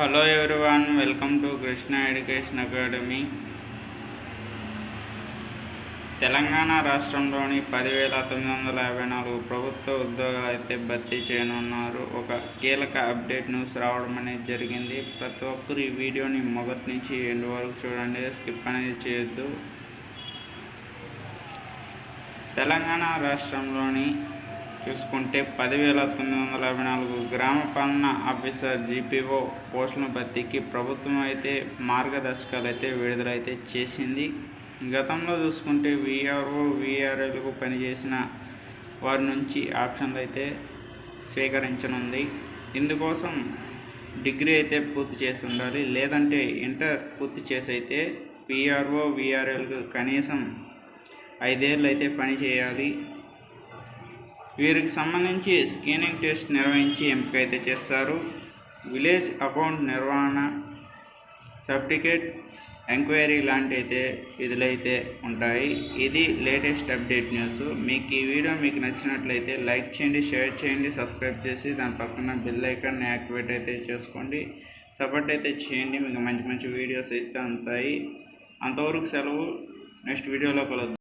Hello everyone, welcome to Krishna education academy. Telangana రాష్ట్రంలోని 10,954 ప్రభుత్వ ఉద్యోగాలు అయితే భర్తీ చేయనున్నారు. ఒక కీలక అప్డేట్ న్యూస్ రావడం అనేది జరిగింది. ప్రతి ఒక్కరు ఈ వీడియోని మొదటి నుంచి ఎండ్ వరకు చూడండి, స్కిప్ అనేది చేయొద్దు. తెలంగాణ రాష్ట్రంలోని చూసుకుంటే 10,954 గ్రామ పాలనా ఆఫీసర్ GPO పోస్టుల భర్తీకి ప్రభుత్వం అయితే మార్గదర్శకాలు అయితే విడుదలైతే చేసింది. గతంలో చూసుకుంటే VRO, VRLకు పనిచేసిన వారి నుంచి ఆప్షన్లు అయితే స్వీకరించనుంది. ఇందుకోసం డిగ్రీ అయితే పూర్తి చేసి ఉండాలి, లేదంటే ఇంటర్ పూర్తి చేసి అయితే VRO, VRLకు కనీసం 5 ఏళ్ళు అయితే పని చేయాలి. వీరికి సంబంధించి స్క్రీనింగ్ టెస్ట్ నిర్వహించి ఎంపిక అయితే చేస్తారు. విలేజ్ అకౌంట్ నిర్వహణ, సర్టిఫికేట్ ఎంక్వైరీ లాంటి అయితే విధులైతే ఉంటాయి. ఇది లేటెస్ట్ అప్డేట్ న్యూస్. మీకు ఈ వీడియో మీకు నచ్చినట్లయితే లైక్ చేయండి, షేర్ చేయండి, సబ్స్క్రైబ్ చేసి దాని పక్కన బెల్ ఐకాన్ని యాక్టివేట్ అయితే చేసుకోండి. సపోర్ట్ అయితే చేయండి, మీకు మంచి మంచి వీడియోస్ అయితే ఉంటాయి. అంతవరకు సెలవు. నెక్స్ట్ వీడియోలో కలుద్దాం.